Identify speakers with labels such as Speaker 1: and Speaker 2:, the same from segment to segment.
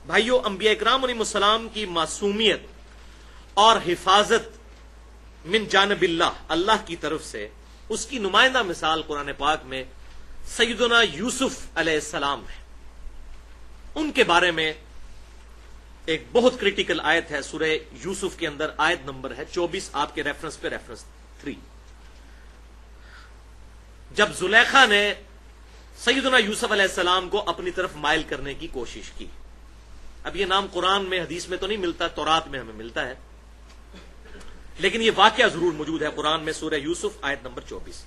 Speaker 1: بھائیو، انبیاء اکرام علیہ السلام کی معصومیت اور حفاظت من جانب اللہ کی طرف سے، اس کی نمائندہ مثال قرآن پاک میں سیدنا یوسف علیہ السلام ہے۔ ان کے بارے میں ایک بہت کریٹیکل آیت ہے سورہ یوسف کے اندر، آیت نمبر ہے 24، آپ کے ریفرنس پہ ریفرنس 3۔ جب زلیخا نے سیدنا یوسف علیہ السلام کو اپنی طرف مائل کرنے کی کوشش کی، اب یہ نام قرآن میں حدیث میں تو نہیں ملتا، تورات میں ہمیں ملتا ہے، لیکن یہ واقعہ ضرور موجود ہے قرآن میں، سورہ یوسف آیت نمبر 24۔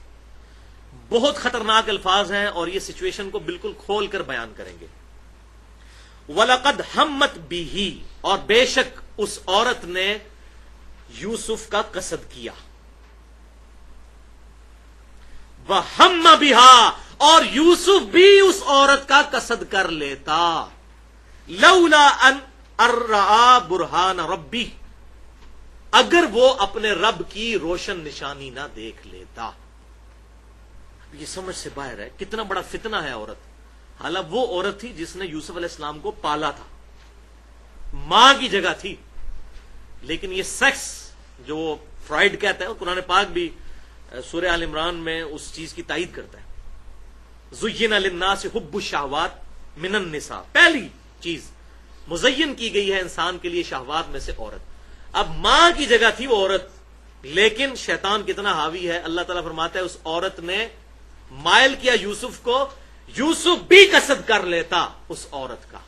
Speaker 1: بہت خطرناک الفاظ ہیں اور یہ سچویشن کو بالکل کھول کر بیان کریں گے۔ وَلَقَدْ هَمَّتْ بِهِ، اور بے شک اس عورت نے یوسف کا قصد کیا، وَهَمَّ بِهَا، اور یوسف بھی اس عورت کا قصد کر لیتا، لولا ان ارآ برہان ربی، اگر وہ اپنے رب کی روشن نشانی نہ دیکھ لیتا۔ یہ سمجھ سے باہر ہے، کتنا بڑا فتنہ ہے عورت۔ حالانکہ وہ عورت تھی جس نے یوسف علیہ السلام کو پالا تھا، ماں کی جگہ تھی، لیکن یہ سیکس جو فرائڈ کہتا ہے، قرآن پاک بھی سورہ آل عمران میں اس چیز کی تائید کرتا ہے۔ زُيِّنَ لِلنَّاسِ حُبُّ الشَّهَوَاتِ مِنَ النِّسَاءِ، پہلی چیز مزین کی گئی ہے انسان کے لیے شہوات میں سے عورت۔ اب ماں کی جگہ تھی وہ عورت، لیکن شیطان کتنا حاوی ہے، اللہ تعالیٰ فرماتا ہے اس عورت نے مائل کیا یوسف کو، یوسف بھی قصد کر لیتا اس عورت کا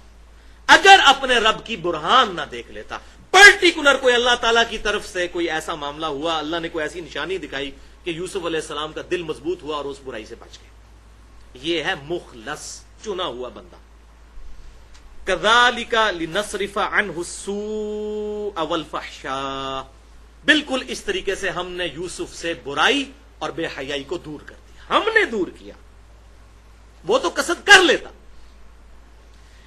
Speaker 1: اگر اپنے رب کی برہان نہ دیکھ لیتا۔ پرٹیکولر کوئی اللہ تعالیٰ کی طرف سے کوئی ایسا معاملہ ہوا، اللہ نے کوئی ایسی نشانی دکھائی کہ یوسف علیہ السلام کا دل مضبوط ہوا اور اس برائی سے بچ گئے۔ یہ ہے مخلص، چنا ہوا بندہ۔ كَذَلِكَ لِنَصْرِفَ عَنْهُ السُّوءَ وَالْفَحْشَاءَ، بالکل اس طریقے سے ہم نے یوسف سے برائی اور بے حیائی کو دور کر دیا، ہم نے دور کیا، وہ تو قصد کر لیتا۔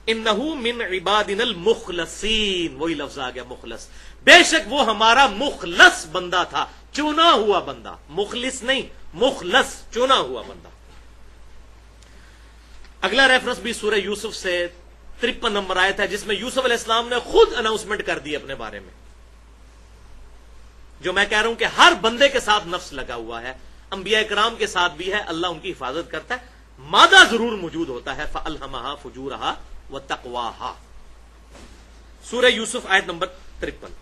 Speaker 1: انہو من عبادنا المخلصین، وہی لفظ آ گیا مخلص، بے شک وہ ہمارا مخلص بندہ تھا، چنا ہوا بندہ، مخلص نہیں، مخلص، چنا ہوا بندہ۔ اگلا ریفرنس بھی سورہ یوسف سے 53 نمبر آیت ہے، جس میں یوسف علیہ السلام نے خود اناؤنسمنٹ کر دی اپنے بارے میں، جو میں کہہ رہا ہوں کہ ہر بندے کے ساتھ نفس لگا ہوا ہے، انبیاء کرام کے ساتھ بھی ہے، اللہ ان کی حفاظت کرتا ہے، مادہ ضرور موجود ہوتا ہے، فَأَلْهَمَهَا فُجُورَهَا وَتَقْوَاهَا۔ سورہ یوسف آیت نمبر 53،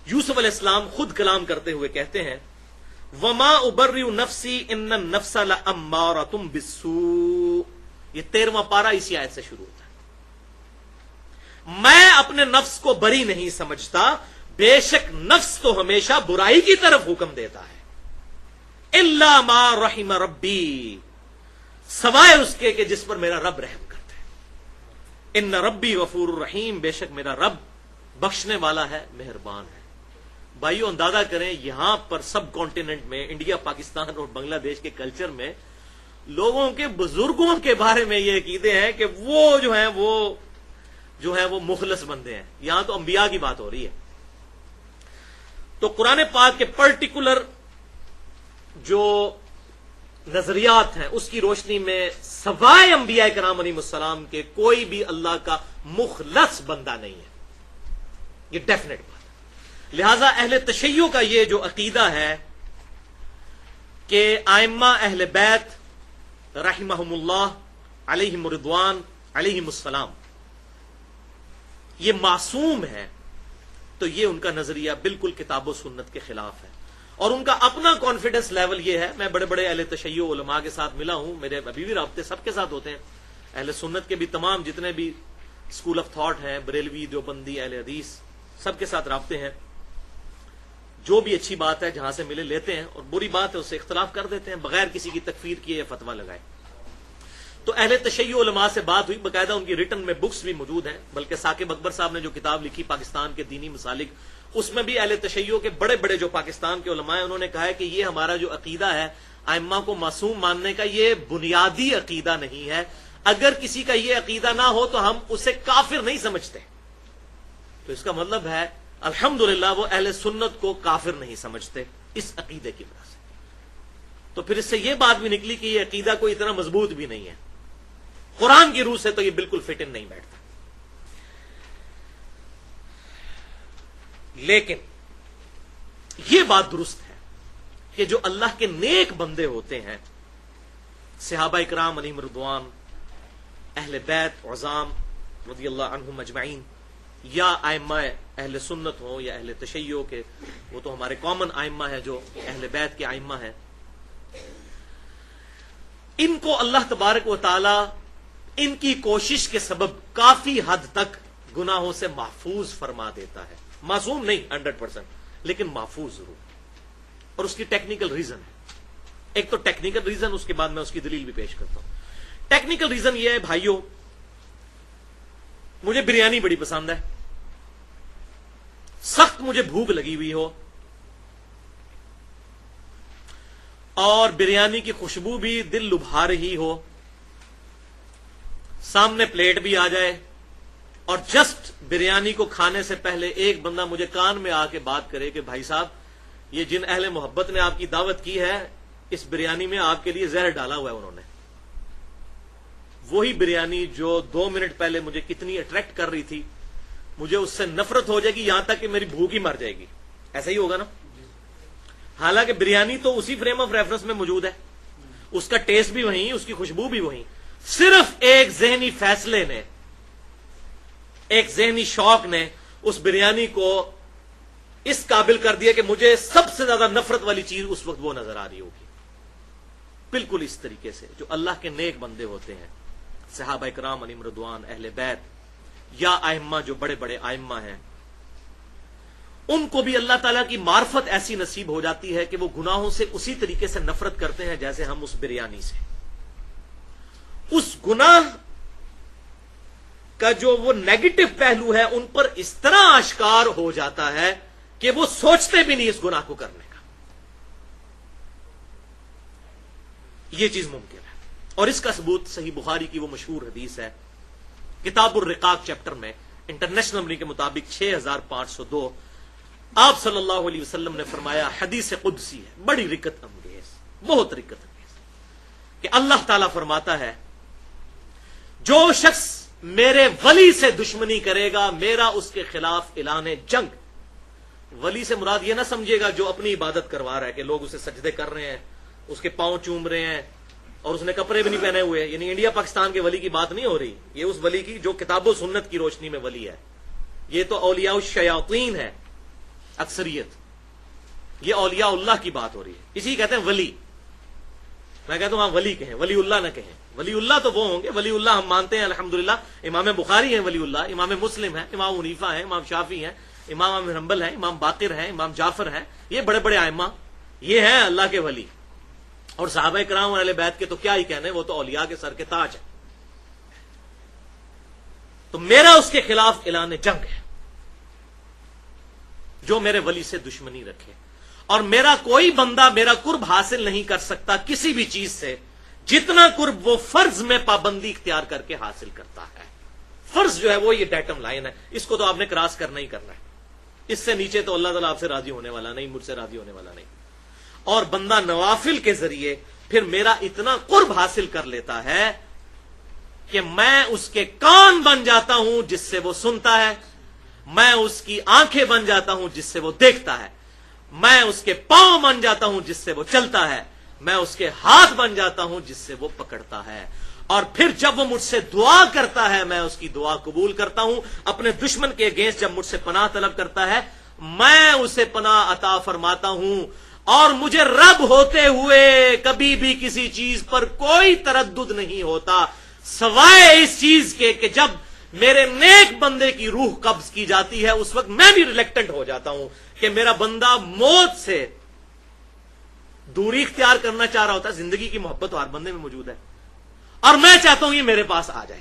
Speaker 1: یوسف علیہ السلام خود کلام کرتے ہوئے کہتے ہیں، وَمَا أُبَرِّئُ نَفْسِي إِنَّ النَّفْسَ لَأَمَّارَةٌ بِالسُّوءِ، یہ 13واں پارہ اسی آیت سے شروع ہوتا ہے۔ میں اپنے نفس کو بری نہیں سمجھتا، بے شک نفس تو ہمیشہ برائی کی طرف حکم دیتا ہے، الا ما رحم ربی، سوائے اس کے کہ جس پر میرا رب رحم کرتا ہے۔ ان ربی غفور الرحیم، بے شک میرا رب بخشنے والا ہے، مہربان ہے۔ بھائیو اندازہ کریں، یہاں پر سب کانٹیننٹ میں، انڈیا، پاکستان اور بنگلہ دیش کے کلچر میں لوگوں کے بزرگوں کے بارے میں یہ عقیدے ہیں کہ وہ جو ہیں وہ مخلص بندے ہیں۔ یہاں تو انبیاء کی بات ہو رہی ہے۔ تو قرآن پاک کے پرٹیکولر جو نظریات ہیں اس کی روشنی میں سوائے انبیاء کرام علیہ السلام کے کوئی بھی اللہ کا مخلص بندہ نہیں ہے، یہ ڈیفینیٹ بات ہے۔ لہذا اہل تشیع کا یہ جو عقیدہ ہے کہ ائمہ اہل بیت رحمہم اللہ علیہم رضوان علیہم السلام یہ معصوم ہے، تو یہ ان کا نظریہ بالکل کتاب و سنت کے خلاف ہے، اور ان کا اپنا کانفیڈنس لیول یہ ہے۔ میں بڑے بڑے اہل تشیع علماء کے ساتھ ملا ہوں، میرے ابھی بھی رابطے سب کے ساتھ ہوتے ہیں، اہل سنت کے بھی تمام جتنے بھی اسکول آف تھاٹ ہیں، بریلوی، دیوبندی، اہل حدیث، سب کے ساتھ رابطے ہیں۔ جو بھی اچھی بات ہے جہاں سے ملے لیتے ہیں، اور بری بات ہے اس سے اختلاف کر دیتے ہیں بغیر کسی کی تکفیر کیے یا فتویٰ لگائے۔ تو اہل تشیع علماء سے بات ہوئی، باقاعدہ ان کی ریٹن میں بکس بھی موجود ہیں، بلکہ ثاقب اکبر صاحب نے جو کتاب لکھی پاکستان کے دینی مسالک، اس میں بھی اہل تشیع کے بڑے بڑے جو پاکستان کے علماء ہیں انہوں نے کہا ہے کہ یہ ہمارا جو عقیدہ ہے ائمہ کو معصوم ماننے کا، یہ بنیادی عقیدہ نہیں ہے، اگر کسی کا یہ عقیدہ نہ ہو تو ہم اسے کافر نہیں سمجھتے۔ تو اس کا مطلب ہے الحمدللہ وہ اہل سنت کو کافر نہیں سمجھتے اس عقیدے کی وجہ سے۔ تو پھر اس سے یہ بات بھی نکلی کہ یہ عقیدہ کوئی اتنا مضبوط بھی نہیں ہے، قرآن کی روح سے تو یہ بالکل فٹ ان نہیں بیٹھتا۔ لیکن یہ بات درست ہے کہ جو اللہ کے نیک بندے ہوتے ہیں، صحابہ اکرام علیہم رضوان، اہل بیت عظام رضی اللہ عنہم اجمعین، یا ائمہ اہل سنت ہوں یا اہل تشیع کے، وہ تو ہمارے کامن ائمہ ہیں جو اہل بیت کے ائمہ ہیں، ان کو اللہ تبارک و تعالی ان کی کوشش کے سبب کافی حد تک گناہوں سے محفوظ فرما دیتا ہے. معصوم نہیں 100%، لیکن محفوظ ضرور. اور اس کی ٹیکنیکل ریزن ہے. ایک تو ٹیکنیکل ریزن، اس کے بعد میں اس کی دلیل بھی پیش کرتا ہوں. ٹیکنیکل ریزن یہ ہے بھائیوں، مجھے بریانی بڑی پسند ہے، سخت مجھے بھوک لگی ہوئی ہو، اور بریانی کی خوشبو بھی دل لبھا رہی ہو، سامنے پلیٹ بھی آ جائے، اور جسٹ بریانی کو کھانے سے پہلے ایک بندہ مجھے کان میں آ کے بات کرے کہ بھائی صاحب، یہ جن اہل محبت نے آپ کی دعوت کی ہے، اس بریانی میں آپ کے لیے زہر ڈالا ہوا ہے انہوں نے. وہی بریانی جو 2 منٹ پہلے مجھے کتنی اٹریکٹ کر رہی تھی، مجھے اس سے نفرت ہو جائے گی، یہاں تک کہ میری بھوک ہی مر جائے گی. ایسا ہی ہوگا نا؟ حالانکہ بریانی تو اسی فریم آف ریفرنس میں موجود ہے، اس کا ٹیسٹ بھی وہیں، اس کی خوشبو بھی وہیں. صرف ایک ذہنی فیصلے نے، ایک ذہنی شوق نے اس بریانی کو اس قابل کر دیا کہ مجھے سب سے زیادہ نفرت والی چیز اس وقت وہ نظر آ رہی ہوگی. بالکل اس طریقے سے جو اللہ کے نیک بندے ہوتے ہیں، صحابہ اکرام علیہم رضوان، اہل بیت، یا ائمہ جو بڑے بڑے ائمہ ہیں، ان کو بھی اللہ تعالیٰ کی معرفت ایسی نصیب ہو جاتی ہے کہ وہ گناہوں سے اسی طریقے سے نفرت کرتے ہیں جیسے ہم اس بریانی سے. اس گناہ کا جو وہ نیگیٹو پہلو ہے ان پر اس طرح آشکار ہو جاتا ہے کہ وہ سوچتے بھی نہیں اس گناہ کو کرنے کا. یہ چیز ممکن ہے. اور اس کا ثبوت صحیح بخاری کی وہ مشہور حدیث ہے، کتاب الرقاق چیپٹر میں، انٹرنیشنل نمبر کے مطابق 6502، آپ صلی اللہ علیہ وسلم نے فرمایا، حدیث قدسی ہے، بڑی رکت انگیز، بہت رکت انگیز، کہ اللہ تعالیٰ فرماتا ہے، جو شخص میرے ولی سے دشمنی کرے گا، میرا اس کے خلاف اعلان جنگ. ولی سے مراد یہ نہ سمجھے گا جو اپنی عبادت کروا رہا ہے، کہ لوگ اسے سجدے کر رہے ہیں، اس کے پاؤں چوم رہے ہیں، اور اس نے کپڑے بھی نہیں پہنے ہوئے. یعنی انڈیا پاکستان کے ولی کی بات نہیں ہو رہی، یہ اس ولی کی جو کتاب و سنت کی روشنی میں ولی ہے. یہ تو اولیاء الشیاطین ہے اکثریت، یہ اولیاء اللہ کی بات ہو رہی ہے. اسی کہتے ہیں ولی. میں کہتا ہوں ہاں ولی کہیں، ولی اللہ نہ کہیں. ولی اللہ تو وہ ہوں گے، ولی اللہ ہم مانتے ہیں الحمدللہ. امام بخاری ہیں ولی اللہ، امام مسلم ہیں، امام حنیفہ ہیں، امام شافعی ہیں، امام احمد حنبل ہیں، امام باقر ہیں، امام جعفر ہیں. یہ بڑے بڑے ائمہ، یہ ہیں اللہ کے ولی. اور صحابہ کرام اور اہل بیت کے تو کیا ہی کہنے، وہ تو اولیاء کے سر کے تاج ہیں. تو میرا اس کے خلاف اعلان جنگ ہے جو میرے ولی سے دشمنی رکھے. اور میرا کوئی بندہ میرا قرب حاصل نہیں کر سکتا کسی بھی چیز سے جتنا قرب وہ فرض میں پابندی اختیار کر کے حاصل کرتا ہے. فرض جو ہے وہ یہ ڈیٹم لائن ہے، اس کو تو آپ نے کراس کرنا ہی کرنا ہے. اس سے نیچے تو اللہ تعالیٰ آپ سے راضی ہونے والا نہیں، مجھ سے راضی ہونے والا نہیں. اور بندہ نوافل کے ذریعے پھر میرا اتنا قرب حاصل کر لیتا ہے کہ میں اس کے کان بن جاتا ہوں جس سے وہ سنتا ہے، میں اس کی آنکھیں بن جاتا ہوں جس سے وہ دیکھتا ہے، میں اس کے پاؤں بن جاتا ہوں جس سے وہ چلتا ہے، میں اس کے ہاتھ بن جاتا ہوں جس سے وہ پکڑتا ہے. اور پھر جب وہ مجھ سے دعا کرتا ہے میں اس کی دعا قبول کرتا ہوں. اپنے دشمن کے اگینسٹ جب مجھ سے پناہ طلب کرتا ہے میں اسے پناہ عطا فرماتا ہوں. اور مجھے رب ہوتے ہوئے کبھی بھی کسی چیز پر کوئی تردد نہیں ہوتا سوائے اس چیز کے کہ جب میرے نیک بندے کی روح قبض کی جاتی ہے اس وقت میں بھی ریلیکٹنٹ ہو جاتا ہوں کہ میرا بندہ موت سے دوری اختیار کرنا چاہ رہا ہوتا ہے. زندگی کی محبت ہر بندے میں موجود ہے اور میں چاہتا ہوں یہ میرے پاس آ جائے.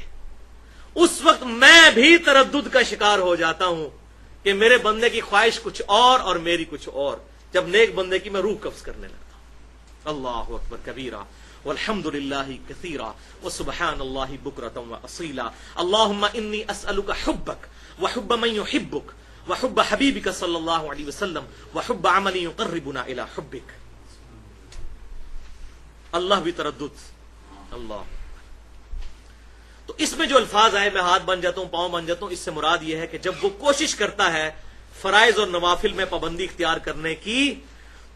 Speaker 1: اس وقت میں بھی تردد کا شکار ہو جاتا ہوں کہ میرے بندے کی خواہش کچھ اور میری کچھ اور، جب نیک بندے کی میں روح قبض کرنے لگتا ہوں. اللہ اکبر کبیرہ والحمد للہ کثیرا وسبحان اللہ بکرۃ واصیلا. اللہم انی اسألک حبک وحب من یحبک وحب حبیبک صلی اللہ علیہ وسلم وحب عمل یقربنا الی حبک. اللہ بھی تردد. اللہ. تو اس میں جو الفاظ آئے میں ہاتھ بن جاتا ہوں، پاؤں بن جاتا ہوں، اس سے مراد یہ ہے کہ جب وہ کوشش کرتا ہے فرائض اور نوافل میں پابندی اختیار کرنے کی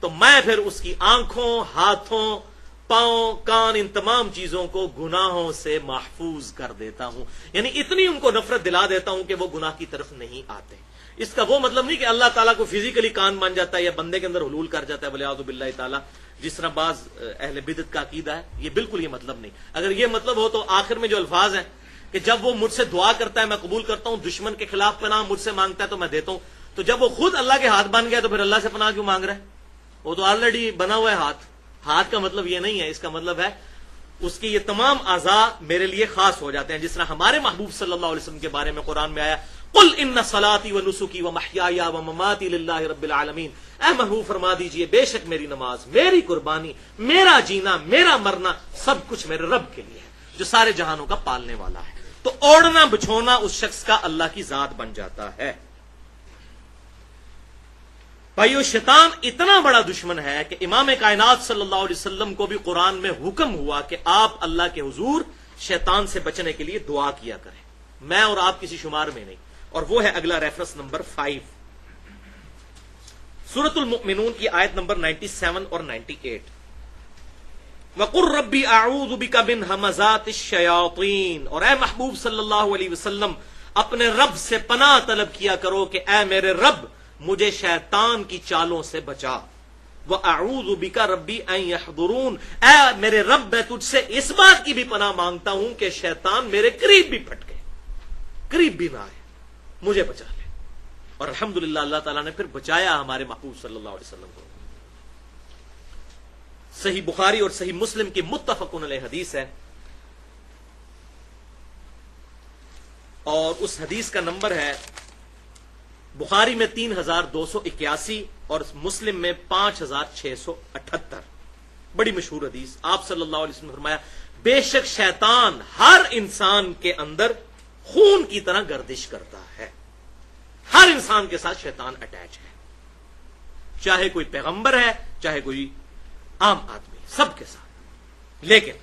Speaker 1: تو میں پھر اس کی آنکھوں، ہاتھوں، پاؤں، کان، ان تمام چیزوں کو گناہوں سے محفوظ کر دیتا ہوں. یعنی اتنی ان کو نفرت دلا دیتا ہوں کہ وہ گناہ کی طرف نہیں آتے. اس کا وہ مطلب نہیں کہ اللہ تعالیٰ کو فزیکلی کان مان جاتا ہے یا بندے کے اندر حلول کر جاتا ہے ولیعوذ باللہ تعالیٰ، جس طرح بعض اہل بدعت کا عقیدہ ہے. یہ بالکل یہ مطلب نہیں. اگر یہ مطلب ہو تو آخر میں جو الفاظ ہیں کہ جب وہ مجھ سے دعا کرتا ہے میں قبول کرتا ہوں، دشمن کے خلاف پناہ مجھ سے مانگتا ہے تو میں دیتا ہوں، تو جب وہ خود اللہ کے ہاتھ بن گیا تو پھر اللہ سے پناہ کیوں مانگ رہا ہے؟ وہ تو آلریڈی بنا ہوا ہے ہاتھ. ہاتھ کا مطلب یہ نہیں ہے، اس کا مطلب ہے اس کے یہ تمام اعضاء میرے لیے خاص ہو جاتے ہیں. جس طرح ہمارے محبوب صلی اللہ علیہ وسلم کے بارے میں قرآن میں آیا قل ان صلاتی ونسکی ومحیای ومماتی للہ رب العالمین، اے محبوب فرما دیجئے بے شک میری نماز، میری قربانی، میرا جینا، میرا مرنا سب کچھ میرے رب کے لیے ہے جو سارے جہانوں کا پالنے والا ہے. تو اوڑھنا بچھونا اس شخص کا اللہ کی ذات بن جاتا ہے. بھائیو، شیطان اتنا بڑا دشمن ہے کہ امام کائنات صلی اللہ علیہ وسلم کو بھی قرآن میں حکم ہوا کہ آپ اللہ کے حضور شیطان سے بچنے کے لیے دعا کیا کریں. میں اور آپ کسی شمار میں نہیں. اور وہ ہے اگلا ریفرنس نمبر 5، سورۃ المؤمنون کی آیت نمبر 97 اور 98. وَقُلْ رَبِّ أَعُوذُ بِكَ مِنْ هَمَزَاتِ الشَّيَاطِينِ، اور اے محبوب صلی اللہ علیہ وسلم اپنے رب سے پناہ طلب کیا کرو کہ اے میرے رب مجھے شیطان کی چالوں سے بچا. وَأَعُوذُ بِكَ رَبِّ أَن يَحْضُرُونَ، اے میرے رب میں تجھ سے اس بات کی بھی پناہ مانگتا ہوں کہ شیطان میرے قریب بھی پھٹکے، قریب بھی نہ آئے، مجھے بچا لے. اور الحمدللہ اللہ تعالیٰ نے پھر بچایا ہمارے محبوب صلی اللہ علیہ وسلم کو. صحیح بخاری اور صحیح مسلم کی متفقن علیہ حدیث ہے، اور اس حدیث کا نمبر ہے بخاری میں 3281 اور مسلم میں 5678. بڑی مشہور حدیث. آپ صلی اللہ علیہ وسلم نے فرمایا بے شک شیطان ہر انسان کے اندر خون کی طرح گردش کرتا ہے. ہر انسان کے ساتھ شیطان اٹیچ ہے، چاہے کوئی پیغمبر ہے چاہے کوئی عام آدمی، سب کے ساتھ. لیکن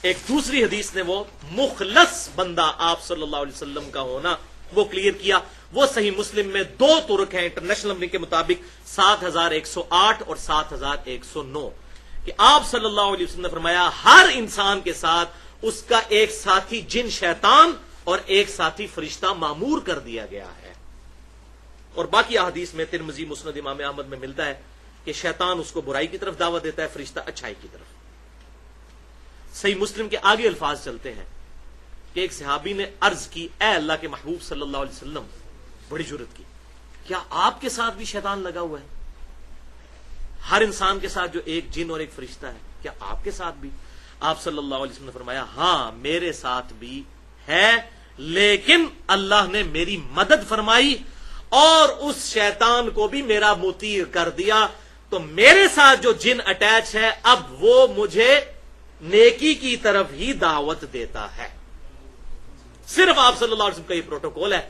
Speaker 1: ایک دوسری حدیث نے وہ مخلص بندہ آپ صلی اللہ علیہ وسلم کا ہونا وہ کلیئر کیا. وہ صحیح مسلم میں 2 طرق ہیں انٹرنیشنل نمبر کے مطابق 7108 اور 7109 کہ آپ صلی اللہ علیہ وسلم نے فرمایا ہر انسان کے ساتھ اس کا ایک ساتھی جن شیطان اور ایک ساتھی فرشتہ معمور کر دیا گیا ہے. اور باقی احادیث میں ترمذی مسند امام احمد میں ملتا ہے کہ شیطان اس کو برائی کی طرف دعوت دیتا ہے، فرشتہ اچھائی کی طرف. صحیح مسلم کے آگے الفاظ چلتے ہیں کہ ایک صحابی نے عرض کی اے اللہ کے محبوب صلی اللہ علیہ وسلم، بڑی جرت کی، کیا آپ کے ساتھ بھی شیطان لگا ہوا ہے؟ ہر انسان کے ساتھ جو ایک جن اور ایک فرشتہ ہے، کیا آپ کے ساتھ بھی؟ آپ صلی اللہ علیہ وسلم نے فرمایا ہاں میرے ساتھ بھی ہے، لیکن اللہ نے میری مدد فرمائی اور اس شیطان کو بھی میرا مطیع کر دیا، تو میرے ساتھ جو جن اٹیچ ہے اب وہ مجھے نیکی کی طرف ہی دعوت دیتا ہے. صرف آپ صلی اللہ علیہ وسلم کا یہ پروٹوکول ہے.